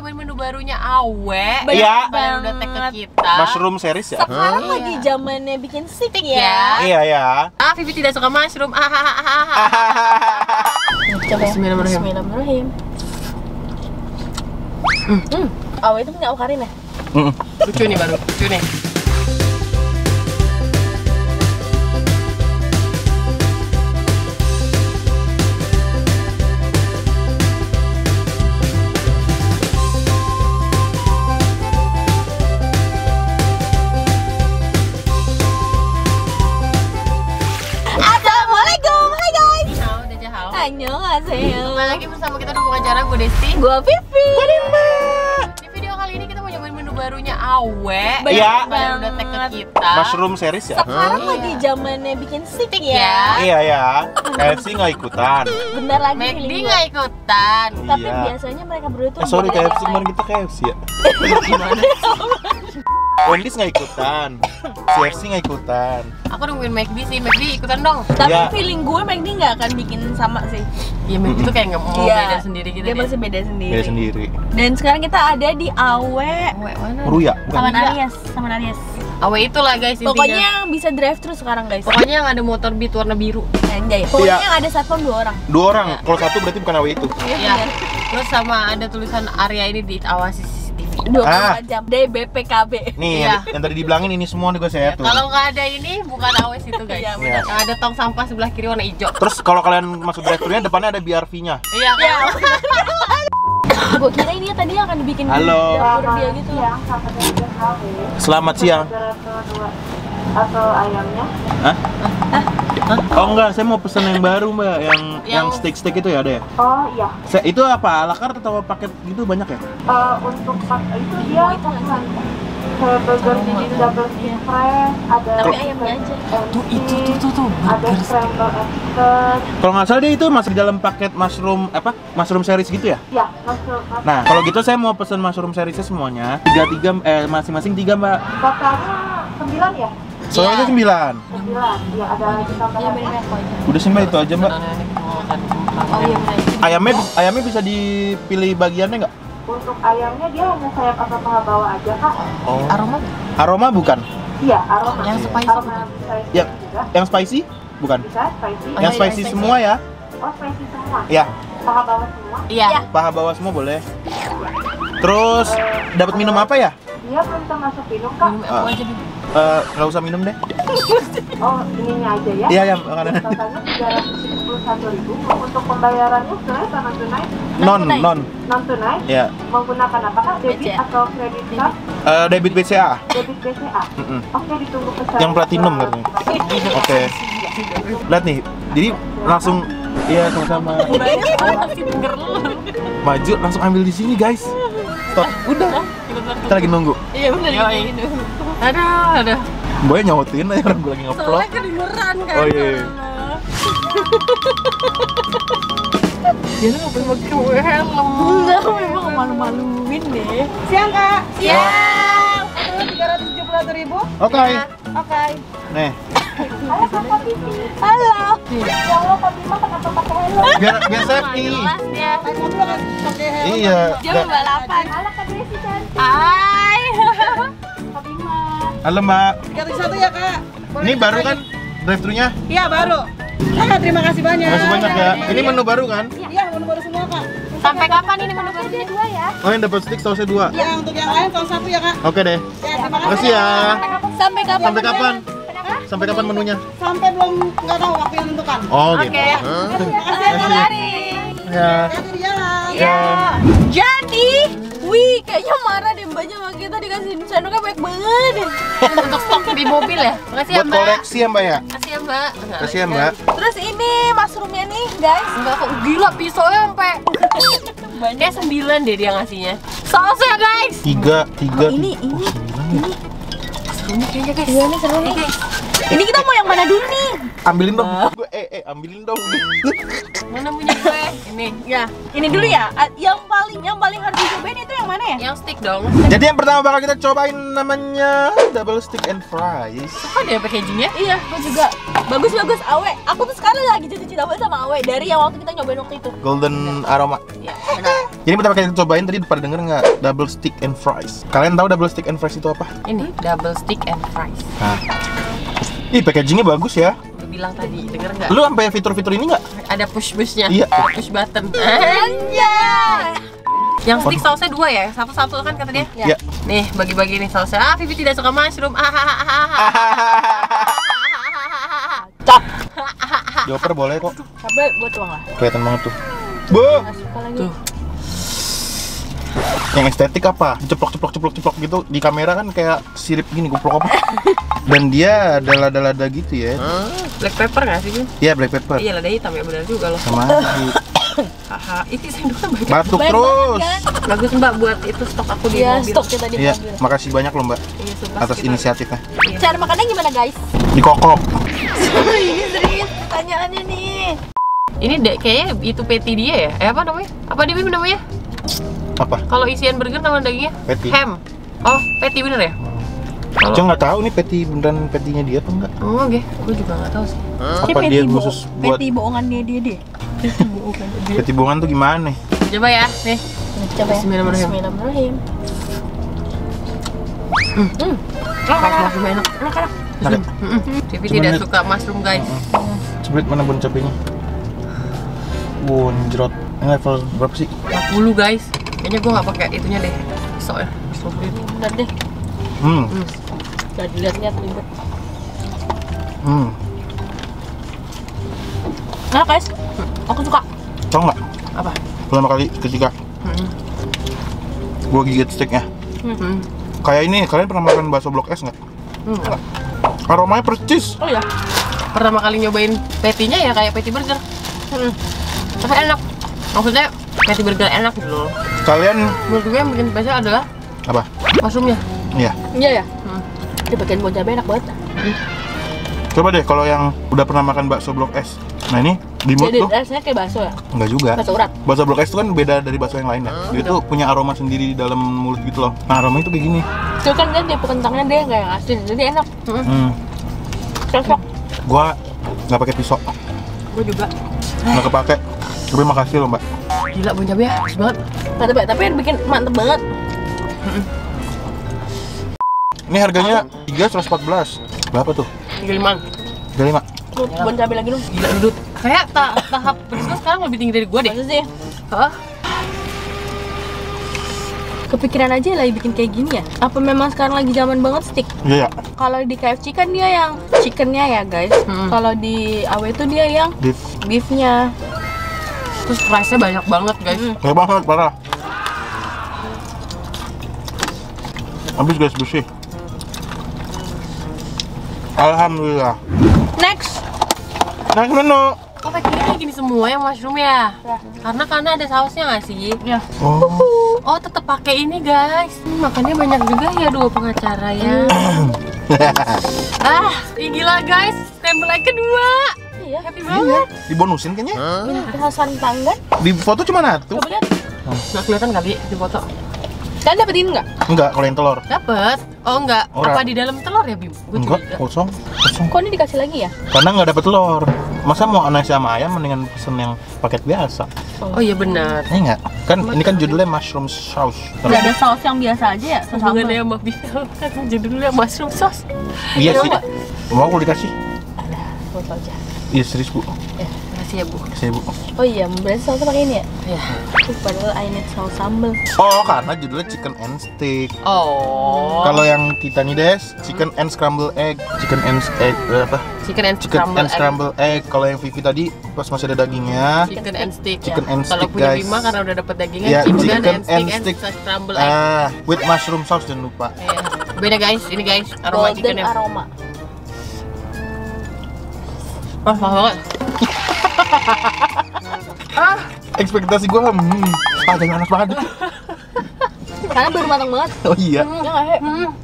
nyobain menu barunya Awe. Iya. Baru udah tag ke kita. Mushroom series ya? Sekarang lagi zamannya bikin stick ya. Iya ya. Ah, Vivi tidak suka mushroom. Coba. Bismillahirrahmanirrahim. Bismillahirrahmanirrahim. Awe itu punya Awkarin ya? Lucu nih baru, lucu nih. Assalamualaikum, hai guys. Halo, Dajahal. Annyeonghaseyo. Kembali lagi bersama kita di pengacara, gue Desti. Gua Vivi. Di video kali ini kita mau nyobain menu barunya Awe. Iya. Baru udah tag ke kita. Mushroom series ya? Sekarang Iya. lagi zamannya bikin stick Stick ya. ya. Iya ya. KFC nggak ikutan. Bentar lagi McD feeling nggak ikutan. Tapi Iya. biasanya mereka berdua tuh Sorry bukan KFC, yang kemarin kita KFC ya. Gimana? Wendy's nggak ikutan. CFC nggak ikutan. Aku nungguin McD sih, McD ikutan dong. Tapi Iya. feeling gue McD nggak akan bikin sama sih. Iya, McD tuh kayak nggak mau Iya. beda sendiri gitu Dia deh. masih beda sendiri. Dia sendiri. Dan sekarang kita ada di Awe Awe mana? Ruya. sama Bukan. Aries, sama Aries. Awe itulah guys intinya. Pokoknya yang bisa drive thru sekarang guys. Pokoknya yang ada motor Beat warna biru. Anjay. Pokoknya Iya. yang ada satpam 2 orang. 2 orang. Kalau satu berarti bukan AW itu. Iya. Terus sama ada tulisan area ini diawasi CCTV. 24 jam. DBPKB. Nih, Iya. yang tadi dibilangin ini semua nih gue saya tuh. Kalau nggak ada ini bukan Awe situ guys. Iya, benar. Yang ada tong sampah sebelah kiri warna hijau. Terus kalau kalian masuk drive-thru-nya depannya ada BRV-nya. Iya kan? Gue kira ini tadi akan dibikin Halo. dapur dia gitu loh. Selamat siang. Atau ayamnya? Hah? Oh enggak, saya mau pesen yang baru mbak, yang steak itu ya ada ya? Oh iya. Itu apa, ala carte atau paket gitu banyak ya? Untuk itu dia pesan kayak burger chicken double cheese fresh, ada Tapi ayamnya aja. Tuh itu tuh ada scramble eggs. Kalau nggak salah dia itu masih di dalam paket mushroom series gitu ya? Ya, masuk. Nah, kalau gitu saya mau pesen mushroom seriesnya semuanya, masing-masing 3 mbak. Totalnya 9 ya? Soalnya 9. 9. Ya ada ditambah. Iya bener aku aja. Udah sih mbak, itu aja mbak. Oh iya bener. Ayamnya bisa dipilih bagiannya nggak? Untuk ayamnya dia hanya sayap atau paha bawah aja kak? Oh. Aroma Aroma bukan? Iya, aroma. Yang spicy Aroma bukan? spicy Yang juga. yang spicy? Bukan. Bisa spicy. Yang spicy semua ya? Oh spicy semua. Ya, Paha bawah semua. Iya. paha bawah semua boleh. Terus dapat minum apa ya? Dia belum termasuk minum kak. Minum aku aja dulu. Nggak usah minum deh. Oh ininya aja ya? Iya ya, makanan. Totalnya 371.000. Untuk pembayarannya sebenarnya sama tunai? Non. Non tunai? Ya. Menggunakan apakah debit BCA. atau kredit card? Debit BCA. Debit BCA. Oke, ditunggu pesan. Yang platinum katanya. Oke. Lihat nih. Jadi langsung sama-sama. Masih denger lu. Maju langsung ambil di sini, guys. Stop. Udah. Kita lagi nunggu. Iya bener Yoi. gitu. Aduh. Boy nyautin aja orang gue lagi nge-vlog. Soalnya kedengeran kan. Oh iya. Dia nggak boleh pakai helm. Enggak, memang malu-maluin deh. Siang kak. Siang. Aduh, 371.000. Oke. Oke. Nih. Halo kakak Vivi. Halo. Ya Allah, Kak Bima kenapa pakai helm? Biar safety. Jelas dia. Aku juga kan pakai helm. Iya. Dia balapan. Halo Kak Desi cantik. Hai. Kak Bima. Halo Mbak. 371 ya kak. Ini baru kan drive-thru-nya? Iya baru. Terima kasih banyak. Makasih banyak ya. Ini menu baru kan? Iya, menu baru semua kak. Sampai kapan ini menu barunya? 2 ya. Oh, yang dapat stick sausnya 2. Ya untuk yang lain saus 1 ya kak. Oke deh. Ya terima kasih. Makasih ya. Sampai kapan? Sampai kapan? Sampai kapan menunya? Sampai belum nggak tahu waktu yang tentukan. Oh, gitu. Oke. Hari. Ya. Hati di jalan. Ya. Jadi, wih, kayaknya marah deh mbaknya sama kita dikasih sendoknya banyak banget. Untuk stok di mobil ya. Makasih ya Buat Mbak. koleksi ya Mbak ya? Makasih ya Mbak. Makasih ya Mbak. Terus ini mushroomnya nih, guys. Enggak kok gila pisaunya sampai kayak 9 deh dia ngasihnya. Sausnya guys. 3. Ini. Ini kayaknya guys. Iya nih seru nih. Ini kita mau yang mana dulu nih? Ambilin dong. Gue ambilin dong. Mana punya gue? Ini. Ya, ini dulu ya. Yang paling harus dicobain itu yang mana ya? Yang stick dong. Jadi yang pertama bakal kita cobain namanya double stick and fries. Suka deh packagingnya. Iya, gue juga. Bagus Awe. Aku tuh sekarang lagi cinta-cinta banget sama Awe dari yang waktu kita nyobain waktu itu. Golden aroma. Ya, benar. Jadi pertama kali cobain tadi pada denger nggak? Double stick and fries. Kalian tahu double stick and fries itu apa? Ini double stick and fries. Nah. Ih, packagingnya bagus ya. Lu bilang tadi, denger nggak? Lu sampai fitur-fitur ini nggak? Ada push-pushnya. Iya. Push button. Anjay. Yang stick sausnya 2 ya? Satu-satu kan kata dia? Iya. Nih, bagi-bagi nih sausnya. Ah, Vivi tidak suka mushroom. Cak. Joper boleh kok. Cabai buat tuang lah. Kelihatan banget tuh. Bu. Nggak suka lagi. Tuh. Yang estetik apa? Ceplok gitu di kamera kan kayak sirip gini, goblok apa? Dan dia ada lada-lada gitu ya. Black pepper nggak sih, Bim? Iya, black pepper. Iya, lada hitam ya, benar juga loh. Sama lagi. Haha, itu sendoknya banyak. Batuk Banyak terus. banget, kan? Bagus Mbak buat itu stok aku di Iya, mobil. stok kita di Iya, mobil. makasih banyak loh Mbak Iya, sumpah atas kita- inisiatifnya. Iya. Cara makannya gimana guys? Dikokok. Ini serius pertanyaannya nih. Ini kayaknya itu patty dia ya? Apa namanya? Apa dia Bim namanya? Apa? Kalau isian burger nama dagingnya? Patty. Ham. Oh, patty bener ya? Cuma nggak tahu nih patty beneran patty-nya dia apa enggak? Oh, oke. Gue juga nggak tahu sih. Apa dia khusus buat Patty bohongannya dia deh. patty bohongan tuh gimana? Coba ya, nih. Coba ya. Bismillahirrahmanirrahim. Bismillahirrahmanirrahim. Mushroom enak. Anak-anak. Ada. Vivi Coba tidak lihat. suka mushroom guys. Sebelum mana bon capenya? Bon jerot. Ini level berapa sih? 40 guys. Kayaknya gue nggak pakai itunya deh. Soalnya strawberry. Bentar deh. Gak dilihat-lihat ribet. Nah guys, aku suka. Tahu nggak? Apa? Pertama kali ketika gua gigit steaknya, kayak ini, kalian pernah makan bakso Blok S nggak? Aromanya percis. Oh ya. Pertama kali nyobain patty-nya ya kayak patty burger. Tapi enak. Maksudnya patty burger enak gitu loh. Kalian Menurut gue yang bikin spesial adalah apa? mushroomnya. Iya. Iya ya. Dia bagian bon cabai enak banget. Coba deh kalau yang udah pernah makan bakso Blok S. Nah ini di mulut Jadi tuh rasanya kayak bakso ya. enggak juga. Bakso urat. Bakso Blok S itu kan beda dari bakso yang lain ya. Dia tuh punya aroma sendiri di dalam mulut gitu loh. Nah aromanya tuh kayak gini. Itu kan dia tipe kentangnya dia kayak asin, jadi enak. Cocok. Gua nggak pakai pisau, Gue juga. nggak kepake. Tapi makasih loh Mbak. Gila bon cabai ya, bagus banget. Mantep banget, tapi yang bikin mantep banget. Ini harganya 314. Berapa tuh? 35. 35. Bon cabai lagi dong. Gila dudut. Kayak tahap berisiko sekarang lebih tinggi dari gue deh. Masa sih? Hah? Kepikiran aja lagi bikin kayak gini ya? Apa memang sekarang lagi zaman banget stick? Iya ya. Kalau di KFC kan dia yang chickennya ya guys. Kalau di AW itu dia yang Beef. beefnya. Terus price-nya banyak banget guys. Kayak banget parah. Habis guys bersih. Alhamdulillah. Next. Next menu. Oh packingnya kayak gini semua yang mushroom ya? Ya. Karena ada sausnya nggak sih? Ya. Oh. Oh tetap pakai ini guys. Makannya banyak juga ya dua pengacara ya. Gila guys, stempel kedua. Iya. Happy Iya. banget. Dibonusin kayaknya. Ini Hasan Tanggan. Di foto cuma satu. Coba lihat. Nggak kelihatan kali di foto. Kalian dapetin nggak? Enggak, kalau yang telur. Dapet? Oh enggak. Ora. Apa di dalam telur ya Bim? Gue Enggak, curiga. kosong. Kosong. Kok ini dikasih lagi ya? Karena nggak dapet telur. Masa mau nasi sama ayam mendingan pesen yang paket biasa. Oh iya benar. Ini enggak? Kan ini kan judulnya mushroom sauce. Nggak ada saus yang biasa aja ya? Saus sambal. Hubungannya sama Bim kan judulnya mushroom sauce. Iya Mau sih. nggak? Mau aku dikasih? Ada, buat lo aja. Iya serius bu. Makasih ya Bu. Saya bu. Oh iya, berarti sausnya pakai ini ya? Ya. Padahal I need saus sambal. Oh karena judulnya chicken and steak. Oh. Kalau yang kita nih Des, chicken and scramble egg. Chicken and egg apa? Chicken and Chicken scramble and scramble egg. Kalau yang Vivi tadi pas masih ada dagingnya. Chicken and steak. Chicken and Kalau steak, punya guys. Bima karena udah dapet dagingnya, Ya, chicken and stick. scramble egg. With mushroom sauce jangan lupa. Iya. Beda guys, ini guys aroma Golden chickennya. aroma. Wah, mahal banget. Ekspektasi gue jangan panas banget. Karena baru matang banget. Oh iya. Ya nggak, He?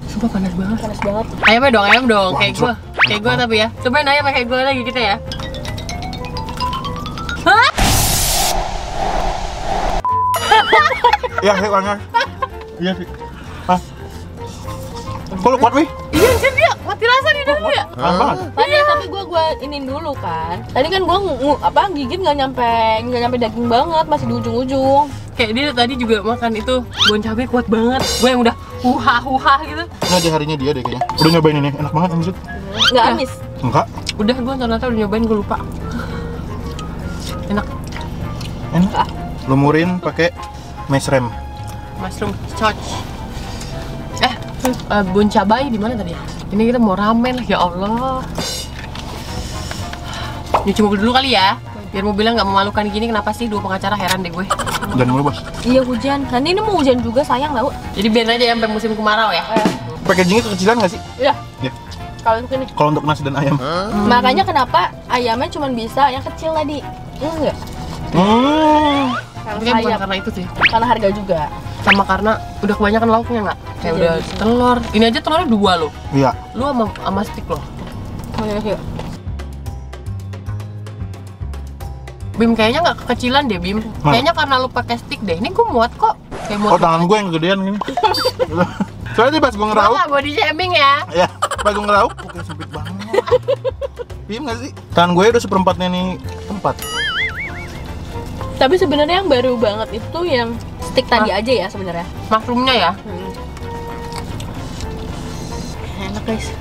Sumpah panas banget. Panas banget. Ayam dong, Wah, kayak gua. Kayak gua tapi ya. Cobain ayam kayak gua lagi kita ya. Hah? Ya, panas. Iya sih. Ah, Kok lu kuat, Wih? Iya anjir dia mati rasa di dalam ya. Tahan banget. Tadi tapi gua inin dulu kan. Tadi kan gua gigit nggak nyampe daging banget, masih di ujung-ujung. Kayak dia tadi juga makan itu bon cabai kuat banget. Gue yang udah huha gitu. Nah, di harinya dia deh kayaknya. Udah nyobain ini, enak banget anjir. Nggak amis. Enggak. Udah gue ternyata udah nyobain, gue lupa. Enak. Enak. Lumurin pakai mushroom. Mushroom sauce. Bon cabai di mana tadi ya? Ini kita mau ramen lah, ya Allah. Nyuci mobil dulu kali ya. Biar mobilnya nggak memalukan gini. Kenapa sih dua pengacara, heran deh gue. Dan mulu, Bos. Iya hujan. Nanti ini mau hujan juga sayang tau. Jadi biar aja sampai musim kemarau ya. Packagingnya kekecilan nggak sih? Iya. Ya. Kalau untuk ini. Kalau untuk nasi dan ayam. Makanya kenapa ayamnya cuma bisa yang kecil tadi? Enggak. Tapi kan bukan karena itu sih. Karena harga juga. Sama karena udah kebanyakan lauknya nggak? Kayak udah telur. Ini aja telurnya 2 loh. Iya. Lu sama stick loh. Iya. Bim kayaknya nggak kekecilan deh Bim. Kayaknya karena lu pakai stick deh. Ini gue muat kok. Kayak muat. Oh, tangan gue yang gedean gini. Soalnya pas gue ngeraup. Nggak body shaming ya. Ya, pas gue ngeraup, oke sempit banget. Bim nggak sih? Tangan gue udah seperempatnya nih tempat. Tapi sebenarnya yang baru banget itu yang stick tadi aja ya sebenarnya. Mushroomnya ya. Enak guys.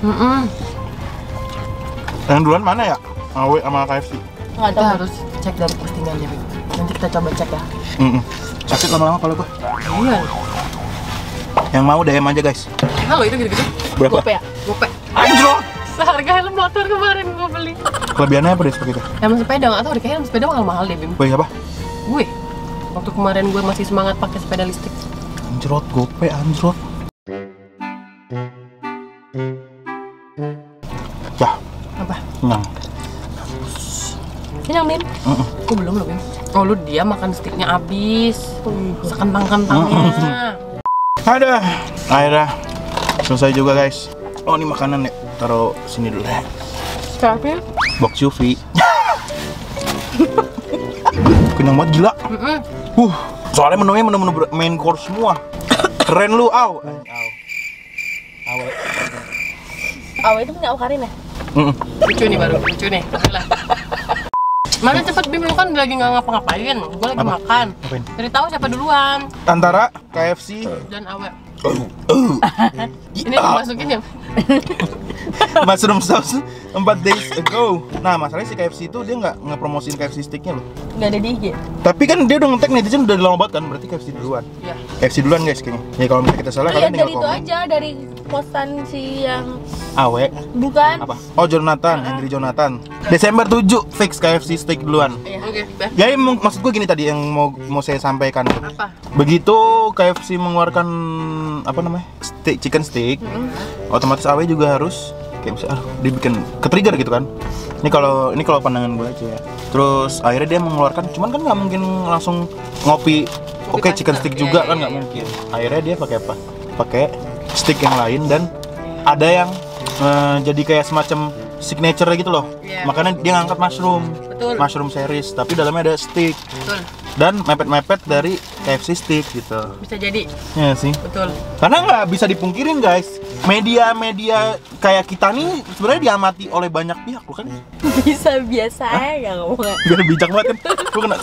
Yang duluan mana ya? AW sama KFC. Nggak Kita tahu. harus cek dari postingannya Bim. Nanti kita coba cek ya. Sakit lama-lama kalau gue. Iya. Yang mau DM aja guys. Halo itu gitu-gitu. Berapa? Gope ya? Gope. Anjlok! Seharga helm motor kemarin gue beli. Kelebihannya apa deh seperti itu? Helm sepeda nggak tahu deh, kayak helm sepeda mahal-mahal deh Bim. Wih, apa? Gue waktu kemarin gue masih semangat pakai sepeda listrik. Anjrot, gope, anjrot. Ya, Apa? kenyang. Kenyang Bim? Gue belum loh Bim. Oh lu dia makan sticknya habis. Sekentang-kentangnya. Ada. Akhirnya selesai juga guys. Oh, ini makanan ya. Taruh sini dulu ya. Tapi Box UV. Kenyang banget gila. Soalnya menunya menu-menu main course semua. Keren lu, aw. Awe. Awe itu punya Karin ya? Lucu nih baru, lucu nih. Oke lah. Mana cepet Bim, lu kan lagi nggak ngapa-ngapain. Gue lagi Apa? makan. Apain? Cari tahu siapa duluan Antara KFC dan Awe. Ini dimasukin ya. mushroom sauce 4 days ago. Nah, masalahnya si KFC itu dia nggak promosiin KFC sticknya loh. Nggak ada di IG. Tapi kan dia udah nge-tag netizen udah lama banget kan, berarti KFC duluan. Iya. KFC duluan guys kayaknya. Ya kalau misalnya kita salah Iya kalian tinggal dari itu komen. aja, dari postan si yang Awe. bukan. Apa? Oh, Jonathan, Henry Jonathan. Desember 7 fix KFC steak duluan. Oke, dah. Jadi maksud gue gini tadi yang mau saya sampaikan. Apa? Begitu KFC mengeluarkan apa namanya? Chicken steak, otomatis Awe juga harus kayak misalnya dia bikin ke-trigger gitu kan. Ini kalau pandangan gue aja ya. Terus akhirnya dia mengeluarkan, cuman kan nggak mungkin langsung ngopi oke chicken steak juga kan nggak mungkin. Akhirnya dia pakai apa? Pakai steak yang lain dan ada yang jadi kayak semacam signature gitu loh. Iya. Makanya dia ngangkat mushroom. Betul. Mushroom series, tapi dalamnya ada steak Betul. dan mepet-mepet dari KFC steak gitu. Bisa jadi. Ya sih. Betul. Karena nggak bisa dipungkirin guys, media-media kayak kita nih sebenarnya diamati oleh banyak pihak loh kan. Bisa biasa ya ngomongnya. Biar bijak banget kan. Gue kena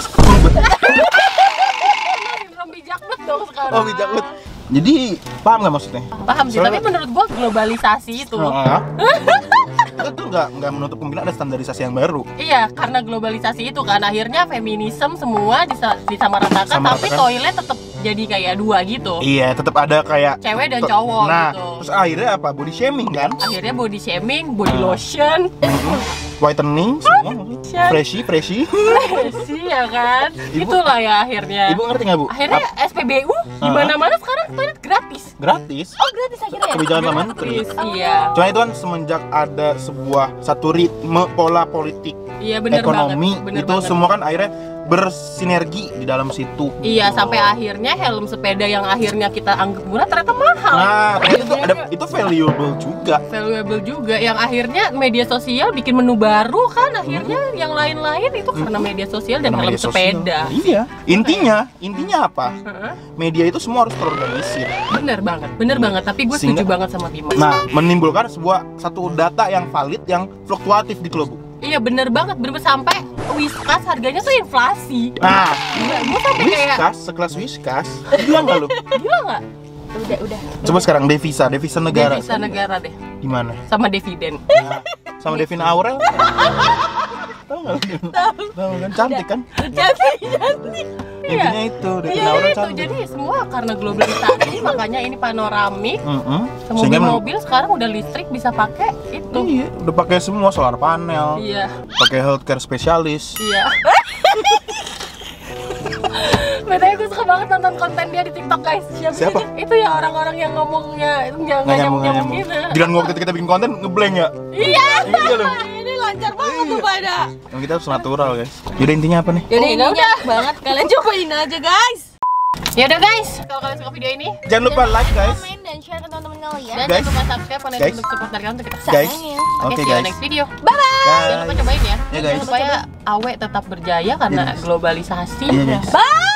Belum bijak banget dong sekarang. oh bijak banget. Jadi paham nggak maksudnya? Paham sih, tapi menurut gua globalisasi itu. Itu nggak menutup kemungkinan ada standarisasi yang baru. Iya, karena globalisasi itu kan akhirnya feminisme semua disamaratakan, tapi toilet tetap jadi kayak dua gitu. Iya, tetap ada kayak Cewek dan cowok nah, gitu. terus akhirnya apa? Body shaming kan? Akhirnya body shaming, body lotion, Whitening semua. Freshy. sih ya kan. Itulah ya akhirnya. Ibu ngerti nggak Bu? Akhirnya SPBU di mana-mana sekarang toilet gratis. Gratis. Oh gratis akhirnya ya? Kebijakan Pak Menteri. Gratis, iya. Cuma itu kan semenjak ada satu ritme pola politik Iya benar banget. ekonomi Bener itu banget. semua kan akhirnya bersinergi di dalam situ. Iya, Gitu. sampai akhirnya helm sepeda yang akhirnya kita anggap murah ternyata mahal. Nah, itu valuable juga. Valuable juga, yang akhirnya media sosial bikin menu baru kan, akhirnya yang lain-lain itu karena media sosial dan Karena helm media sosial. sepeda. Iya. Intinya apa? Heeh. Media itu semua harus terorganisir. Bener banget. Tapi gue setuju Sehingga- banget sama Bima. Nah, menimbulkan satu data yang valid yang fluktuatif di Bu. Iya bener banget, bener sampai Whiskas harganya tuh inflasi. Nah, Gue sampai kayak Whiskas, sekelas Whiskas, gila nggak lu? gila nggak? Udah. Coba sekarang devisa negara. Devisa negara deh, Gimana? sama dividen. Nah, sama Devina Aurel. Tahu nggak? Tahu kan, cantik kan? Intinya itu, Devina Iya Aurel itu, cantik. jadi semua karena globalisasi makanya ini panoramik. Mobil Sehingga mobil sekarang udah listrik bisa pakai itu. iya, udah pakai semua solar panel, Iya. pakai healthcare spesialis. Iya. Betulnya gue suka banget nonton konten dia di TikTok guys. Siapa? Itu ya orang-orang yang ngomongnya itu nggak Nggak nyambung nyambung. gitu. Gila waktu kita bikin konten ngeblank ya? Iya. Iya loh. Ini lancar banget tuh pada. Yang kita harus natural guys. Jadi intinya apa nih? Jadi intinya banget kalian cobain aja guys. Ya udah guys, kalau kalian suka video ini Jangan lupa like guys. Komen dan share ke teman-teman kalian. dan Guys. jangan lupa subscribe channel Guys. untuk support dari kalian untuk kita. Guys. Sayangin. Oke see you guys. next video. Bye. Jangan lupa cobain ya. Ya, guys. Supaya Awe tetap berjaya karena Yes. globalisasi. Iya guys. Bye.